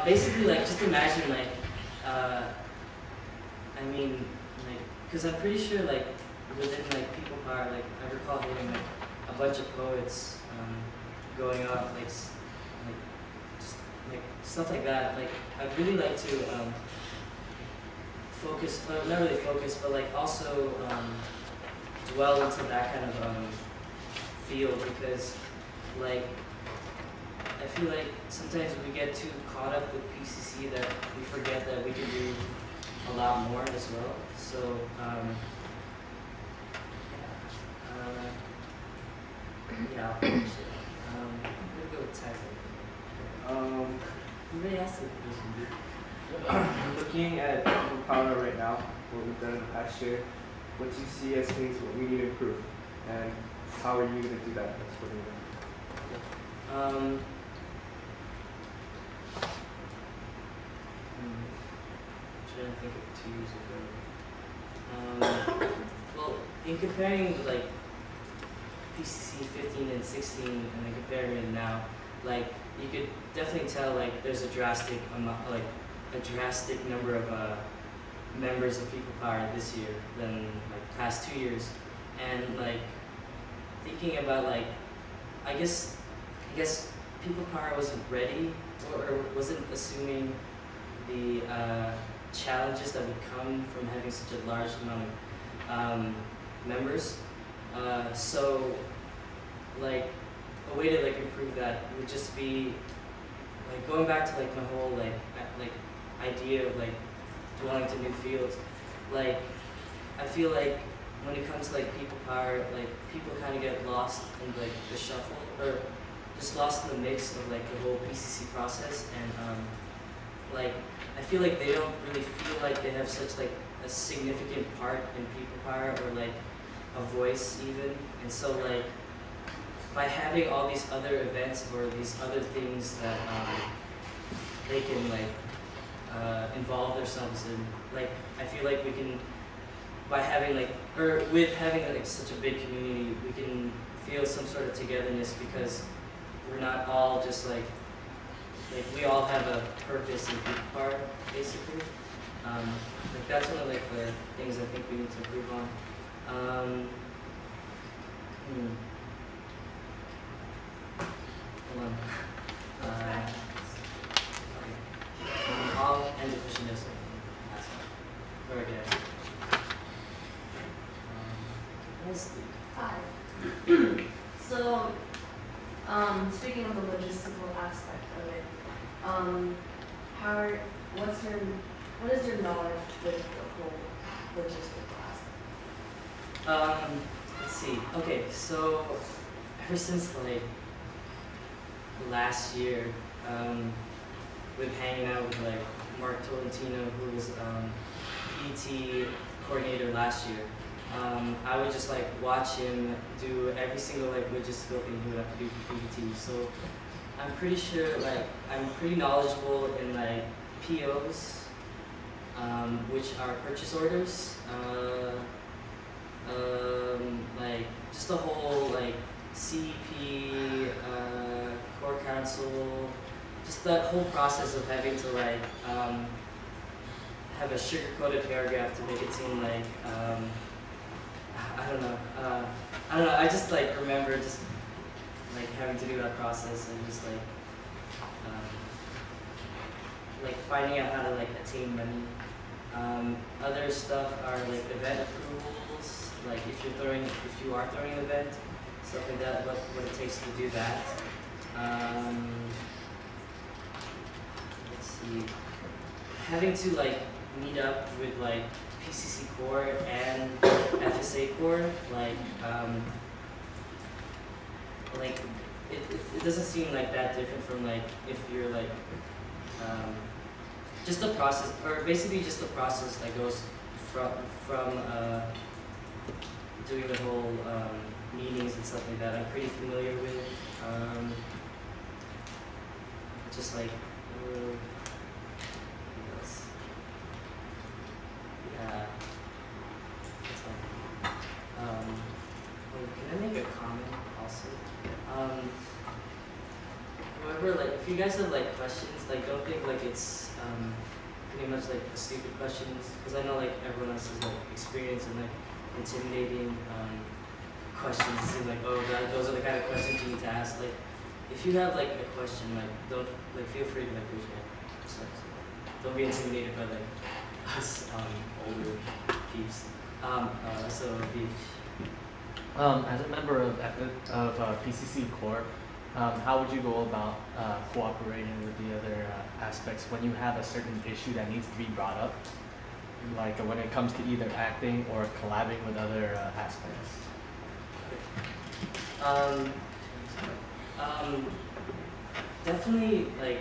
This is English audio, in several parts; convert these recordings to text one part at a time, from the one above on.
basically, like, just imagine, like, I mean, like, because I'm pretty sure, like, within, like, people power, like, I recall hearing, like, a bunch of poets going off, like, like, just, like, stuff like that. Like, I'd really like to focus, not really focus, but, like, also dwell into that kind of field, because, like, I feel like sometimes we get too caught up with PCC that we forget that we can do a lot more as well. So, yeah, I'll finish it. I'm gonna go with Tyler. Anybody asked the question, dude? Looking at Power right now, what we've done in the past year, what do you see as things what we need to improve, and how are you going to do that? That's what we're doing. Trying to think of 2 years ago. Well, in comparing like PCC 15 and 16, and then comparing it now, like you could definitely tell like there's a drastic amount, like a drastic number of members of People Power this year than like past 2 years, and like thinking about like I guess People Power wasn't ready or wasn't assuming the challenges that would come from having such a large amount of members. So, like, a way to like improve that would just be like going back to like my whole like idea of like dwelling to new fields. Like, I feel like when it comes to like People Power, like people kind of get lost in like the shuffle or just lost in the mix of like the whole PCC process, and like I feel like they don't really feel like they have such like a significant part in People Power or like a voice even. And so like by having all these other events or these other things that they can like involve themselves in, like I feel like we can, by having like, or with having like such a big community, we can feel some sort of togetherness because we're not all just like we all have a purpose in People Power, basically. Like that's one of like the things I think we need to improve on. Hold on. Okay. I'll end the question this way. Or again. Leslie. Hi. So, speaking of the logistical aspect of it, what is your knowledge with the whole logistical aspect? Let's see. Okay, so ever since like last year, with hanging out with like Mark Tolentino, who was PT coordinator last year, I would just like watch him do every single like logistical thing he would have to do for PT. So I'm pretty sure like I'm pretty knowledgeable in like POs, which are purchase orders, like just the whole like CEP, core council, just that whole process of having to like have a sugar-coated paragraph to make it seem like I don't know. I just like remember just like having to do that process and just like finding out how to like attain money. Other stuff are like event approvals, like if you are throwing an event, stuff like that. What it takes to do that. Let's see. Having to like meet up with like PCC core and FSA core, like it doesn't seem like that different from like if you're like just the process, or basically just the process that goes from doing the whole meetings and stuff like that. I'm pretty familiar with it. Just like what else? Yeah. Wait, can I make a comment also? however, like if you guys have like questions, like don't think like it's pretty much like a stupid questions, because I know like everyone else has like experience in like intimidating questions. It seems like, oh, those are the kind of questions you need to ask. Like if you have like a question, like don't like feel free to like reach out. So, don't be intimidated by like us older peeps. So Beach. As a member of PCC Core, how would you go about cooperating with the other aspects when you have a certain issue that needs to be brought up, like when it comes to either acting or collabing with other aspects? Definitely, like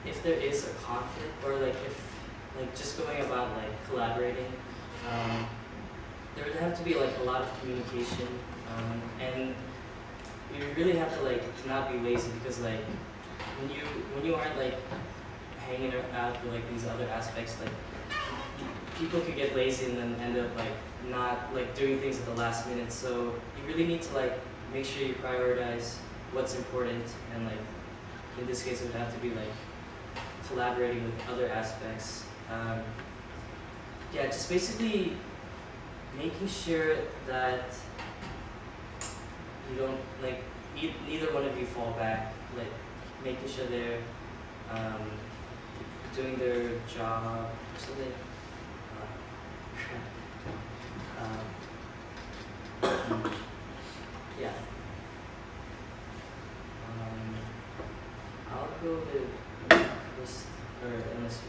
if there is a conflict, or like if like just going about like collaborating, there would have to be like a lot of communication, and you really have to like not be lazy, because like when you aren't like hanging out with like these other aspects, like people could get lazy and then end up like not like doing things at the last minute. So you really need to like make sure you prioritize what's important, and like in this case it would have to be like collaborating with other aspects. Yeah, just basically making sure that you don't like neither one of you fall back. Like making sure they're doing their job, so they yeah. I'll go with Chris, or unless you.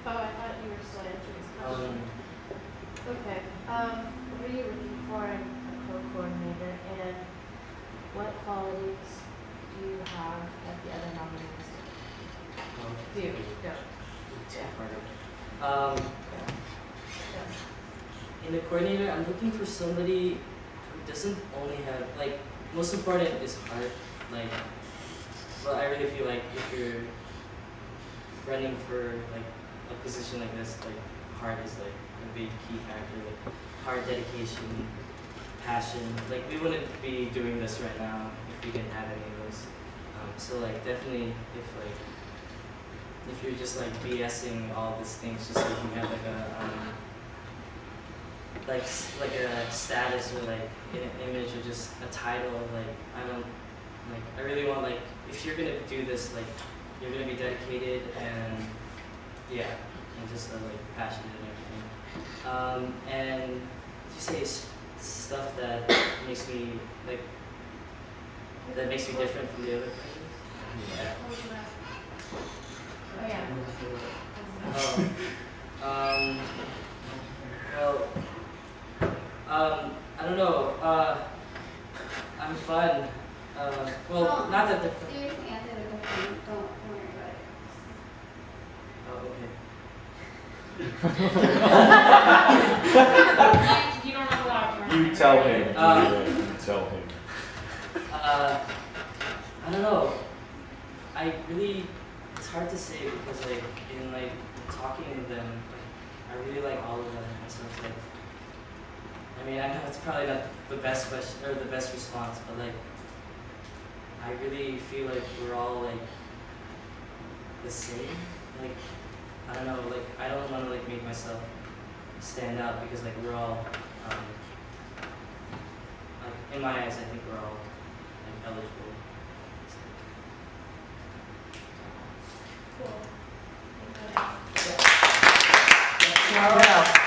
Oh, I thought you were still answering this question. Okay. What are you looking for in a co-coordinator, and what qualities do you have that the other nominees do? Yeah. In a coordinator, I'm looking for somebody who doesn't only have, like, most important is heart. Like, well, I really feel like if you're running for like a position like this, like heart is like a big key factor. Like heart, dedication, passion. Like we wouldn't be doing this right now if we didn't have any of those. So like definitely if you're just like BSing all these things just so you can have like a status or like an image or just a title, like I really want, like, if you're gonna do this, like you're gonna be dedicated and yeah, and just like passionate and everything. And you say stuff that makes me like different from the other person. Yeah. Oh yeah. I don't know. I'm fun. Well, not that the. Seriously answer the question. Don't worry about it. You don't have a lot of You tell him. Tell him. I don't know. It's hard to say because like in like talking with them, like, I really like all of them, and so it's like. I mean, I know it's probably not the best question or the best response, but like, I really feel like we're all like the same. Like, I don't know. Like, I don't want to like make myself stand out because like we're all, like in my eyes, I think we're all like eligible. cool. Yeah.